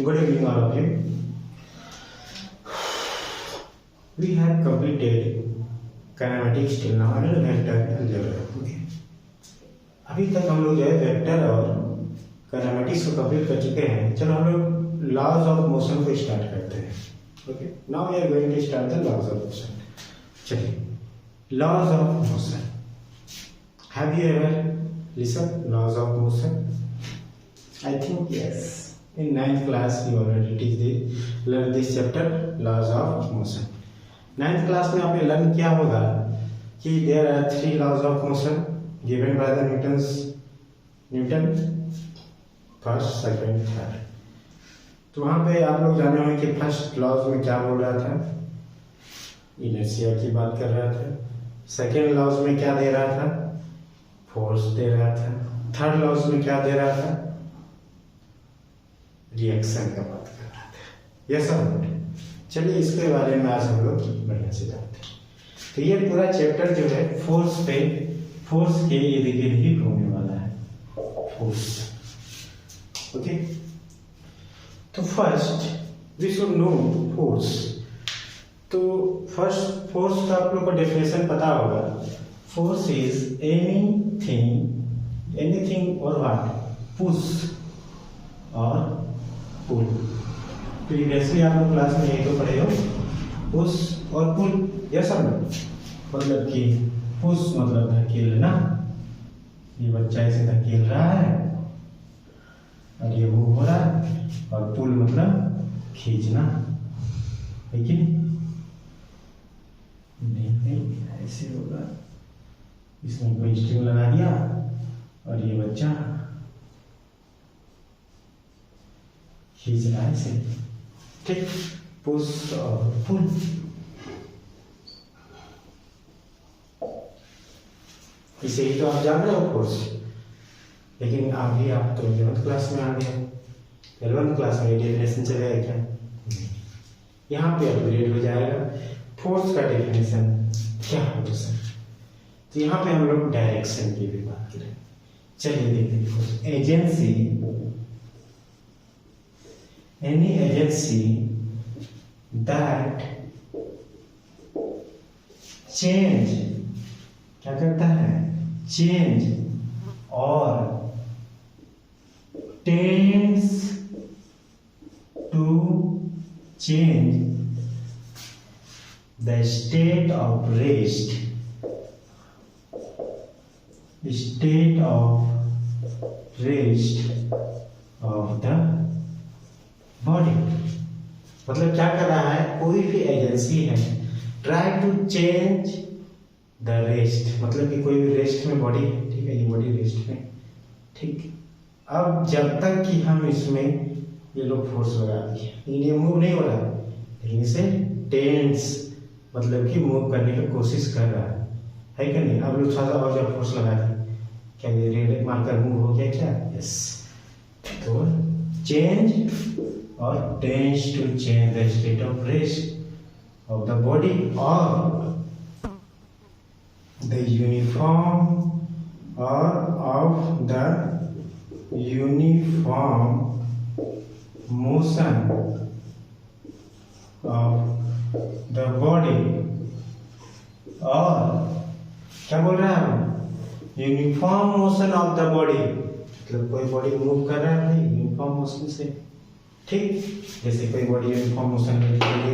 Good evening, all of you. We have completed kinematics till now and vector algebra. Okay. अभी तक हम लोग जो है वेक्टर और काइनेमेटिक्स को कंप्लीट कर चुके हैं. चलो हम लोग लॉज ऑफ मोशन को स्टार्ट करते हैं. Okay, now we are going to start the laws of motion. चलिए, laws of motion. Have you ever listen laws of motion? I think yes. In 9th class we already learned this chapter, laws of motion. 9th class में आपने learn किया होगा कि there are 3 laws of motion given by the Newton, first, second, third. तो वहाँ पे आप लोग जाने होंगे कि फर्स्ट लॉज में क्या बोल रहा था, इनर्शिया की बात कर रहा था. सेकेंड लॉज में क्या दे रहा था, फोर्स दे रहा था. थर्ड लॉज में क्या दे रहा था, रिएक्शन का बात कर रहा था. यस और चलिए इसके बारे में आज हम लोग बढ़िया से जानते हैं. तो ये पूरा चैप्टर जो है फोर्स के इर्द गिर्द ही घूमने वाला है. फोर्स. ओके, तो first we should know force. तो फर्स्ट फोर्स का आप लोग को डेफिनेशन पता होगा. फोर्स इज एनीथिंग और व्हाट, पुश और पुल. प्रीवियसली आप लोग क्लास में यही तो पढ़े हो, पुश और पुल. यस और नो, मतलब कि पुश मतलब धकेलना, ये बच्चा इसे धकेल रहा है और ये मूव हो रहा है, और पुल मतलब खींचना है कि नहीं? ऐसे होगा, इसमें कोई स्ट्रिंग लगा दिया और ये बच्चा खींच रहा है इसे. ठीक, पुश और पुल. इसे ही तो आप जान रहे हो फोर्स. लेकिन अभी आप तो 11th क्लास में आ गए. 11th क्लास में डेफिनेशन चलेगा क्या? यहाँ पे अपग्रेड हो जाएगा. फोर्स का डेफिनेशन क्या होगा सर? तो यहाँ पे हम लोग डायरेक्शन की भी बात करें. चलिए देखते हैं. Agency, any agency that change, क्या करता है, change or tends to change the state of rest, of the body. मतलब क्या कर रहा है, कोई भी एजेंसी है, try to change the rest, मतलब कि कोई भी रेस्ट में बॉडी है. ठीक है, ये बॉडी रेस्ट में. ठीक, अब जब तक कि हम इसमें ये लोग फोर्स लगा दिए, लेकिन ये मूव नहीं हो रहा है, लेकिन इसे टेंस मतलब कि मूव करने की कोशिश कर रहा है कि नहीं? अब लोग थोड़ा सा और जब फोर्स लगा दिए, क्या ये रेड मार्कर मूव हो गया क्या? यस. तो change or tends to change the state of rest of the body or the uniform motion of the body, और क्या बोल रहा है, uniform motion of the body. मतलब कोई बॉडी मूव कर रहा है यूनिफॉर्म मोशन से. ठीक, जैसे कोई बॉडी यूनिफॉर्म मोशन के लिए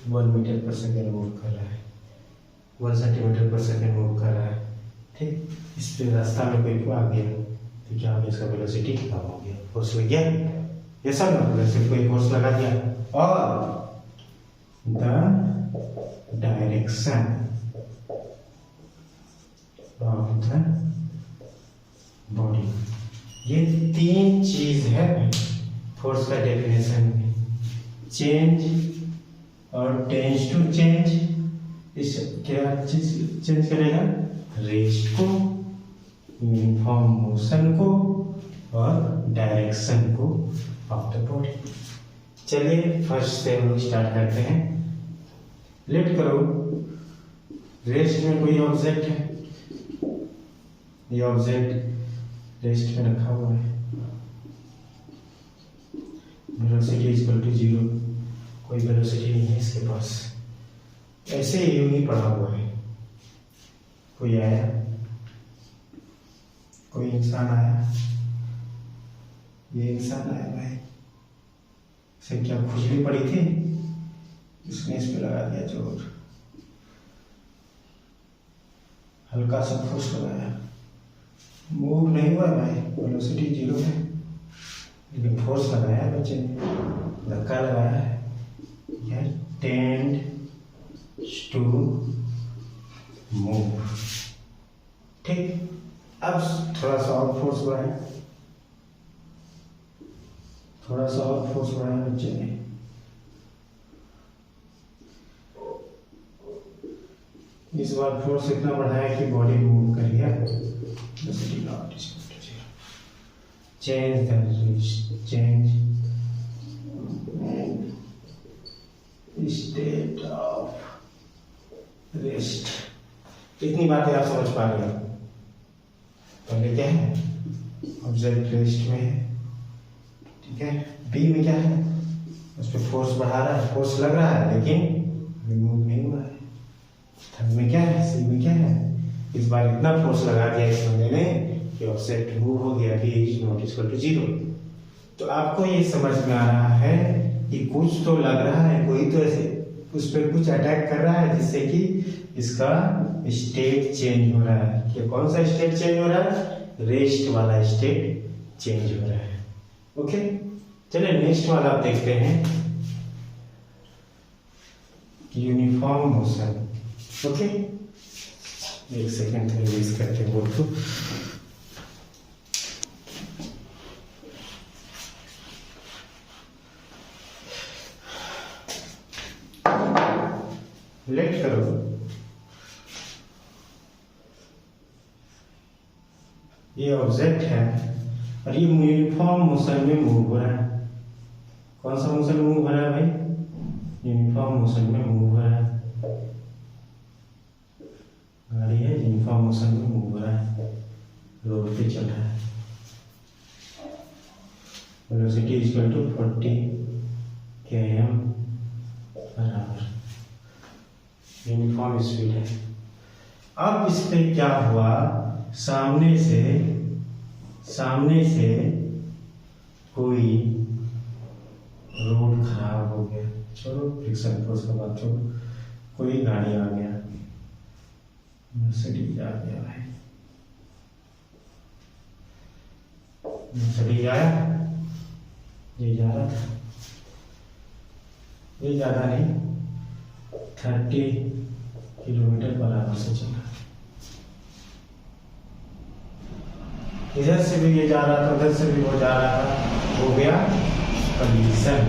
1 मीटर पर सेकेंड मूव कर रहा है, 1 सेंटीमीटर पर सेकेंड मूव कर रहा है. ठीक, इस पे रास्ता में कोई आ गया तो क्या होगा, इसका वेलोसिटी कम हो गया, फोर्स लग गया. ये सब मतलब सिर्फ कोई फोर्स लगा दिया. और the direction of the body. ये 3 चीज है फोर्स का डेफिनेशन में. चेंज और टेंस टू चेंज, इस क्या चीज चेंज करेगा, रेस्ट को, यूनिफॉर्म मोशन को और डायरेक्शन को ऑफ द बॉडी. चलिए फर्स्ट से हम लोग स्टार्ट करते हैं. लेट करो, रेस्ट में कोई ऑब्जेक्ट है, ये ऑब्जेक्ट रेस्ट में रखा हुआ है. वेलोसिटी इज इक्वल टू 0, कोई वेलोसिटी नहीं है इसके पास, ऐसे ही यूं ही पड़ा हुआ है। कोई आया, कोई इंसान आया, ये इंसान आया भाई, इसे क्या खुजली पड़ी थी, इसने इस पे लगा दिया जोर, हल्का सा फोर्स लगाया, मूव नहीं हुआ भाई, वेलोसिटी 0 है, लेकिन फोर्स लगाया बच्चे ने, धक्का लगाया है, यह टेंड टू मूव। ठीक, अब थोड़ा सा और फोर्स बढ़ाया, थोड़ा सा और फोर्स बढ़ाया बच्चे ने, इस बार फोर्स इतना बढ़ाया कि बॉडी मूव कर गया। Change state of rest. इतनी बातें आप समझ पा रहे हो। पहले क्या है, ऑब्जेक्ट रेस्ट में है, ठीक है, बी में क्या है, उस पर फोर्स बढ़ा रहा है, फोर्स लग रहा है लेकिन मूव नहीं हुआ है। थर्ड में क्या है, सी में क्या है, इस बार इतना फोर्स लगा दिया इस बंदे ने कि ऑब्जेक्ट मूव हो गया, B is not equal to 0। तो आपको ये समझ में आ रहा है कि कुछ तो लग रहा है, कोई तो ऐसे उस पर कुछ अटैक कर रहा है जिससे कि इसका स्टेट चेंज हो रहा है। कि कौन सा स्टेट चेंज हो रहा है, रेस्ट वाला स्टेट चेंज हो रहा है। ओके, चलिए नेक्स्ट वाला आप देखते हैं, यूनिफॉर्म मोशन। ओके, एक सेकेंड रिलीज करके बोल दो। लेट करो, ये ऑब्जेक्ट है और ये यूनिफॉर्म मोशन में मूव हो रहा है। कौन सा मोशन मूव हो रहा है भाई, यूनिफॉर्म मोशन में मूव हो रहा है। गाड़ी है, यूनिफॉर्म मोशन में मूव हो रहा है, रोड पे चल रहा है। Velocity is equal to 40 km/h, uniform speed है। अब इस पे क्या हुआ, सामने से कोई रोड खराब हो गया, चलो फ्रिक्शन फोर्स का बात छोड़ो, कोई गाड़ी आ गया, मर्सिडीज आ गया भाई, मर्सिडीज आया, ये जा रहा था, ये ज्यादा नहीं 30 km/h से चल रहा, इधर से भी ये जा रहा था, उधर से भी वो जा रहा था, हो गया कॉलिजन।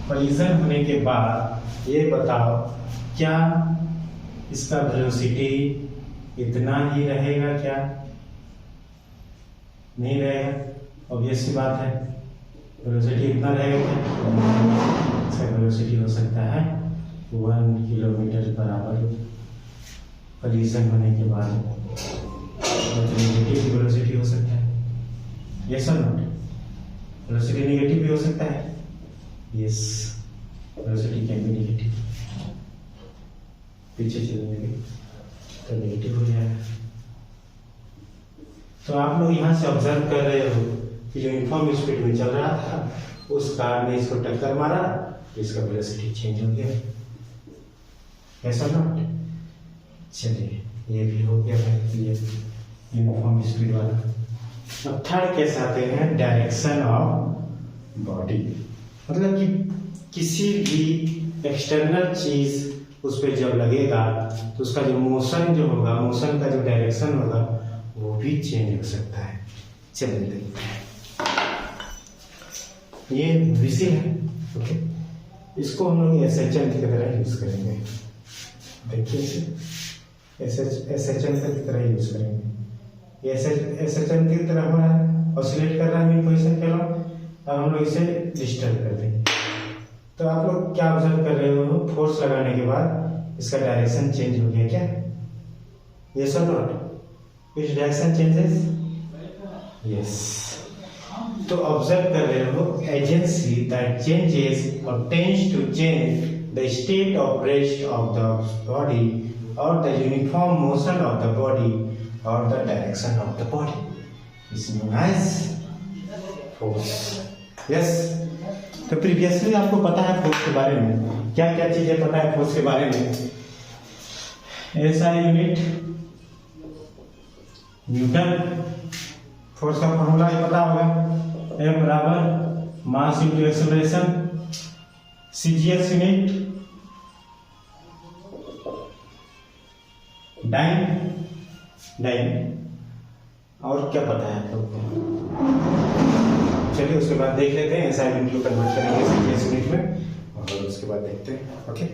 कॉलिजन होने के बाद ये बताओ क्या इसका वेलोसिटी इतना ही रहेगा, क्या नहीं रहेगा, ऑब्वियस सी बात है, वेलोसिटी इतना रहेगा क्या, इसका वेलोसिटी हो सकता है 1 km/h कॉलिजन होने के बाद, नेगेटिव वेलोसिटी हो सकता है, यस और नॉट, वेलोसिटी नेगेटिव भी हो सकता है, yes, velocity can be negative, पीछे चलेंगे तो नेगेटिव हो जाएगा। तो आप लोग यहाँ से ऑब्जर्व कर रहे हो कि जो यूनिफॉर्म स्पीड में चल रहा था उस कार ने इसको टक्कर मारा, इसका वेलोसिटी चेंज हो गया, यस और नॉट। चलिए ये भी हो गया यूनिफॉर्म स्पीड वाला। अब थर्ड केस आते हैं डायरेक्शन ऑफ बॉडी, मतलब कि किसी भी एक्सटर्नल चीज उस पर जब लगेगा तो उसका जो मोशन जो होगा, मोशन का जो डायरेक्शन होगा वो भी चेंज हो सकता है। चलिए देखते हैं, ये विसी है, ओके, इसको हम लोग SHM की तरह यूज करेंगे। देखिए SHM की तरह यूज करेंगे, ये SHM की तरह हो रहा है, ऑसिलेट कर रहा है मेन पोजीशन के अलावा। अब हम लोग इसे डिस्टर्ब कर देंगे, तो आप लोग क्या ऑब्जर्व कर रहे हो, फोर्स लगाने के बाद इसका डायरेक्शन चेंज हो गया क्या, यस और not, which direction changes, yes, तो ऑब्जर्व कर रहे हो एजेंसी दैट चेंजेस और tends to change the state of rest of the body और the uniform motion of the body और the direction of the body is known as force. Yes, तो previously आपको पता है फोर्स के बारे में, क्या क्या चीजें पता है फोर्स के बारे में। एसआई यूनिट न्यूटन, फोर्स का फॉर्मूला ही पता होगा, F बराबर mass into acceleration. CGS unit dyne, और क्या पता है आप लोग को? चलिए उसके बाद देख लेते हैं, एसआई यूनिट को कन्वर्ट करेंगे सीजीएस यूनिट में और उसके बाद देखते हैं। ओके।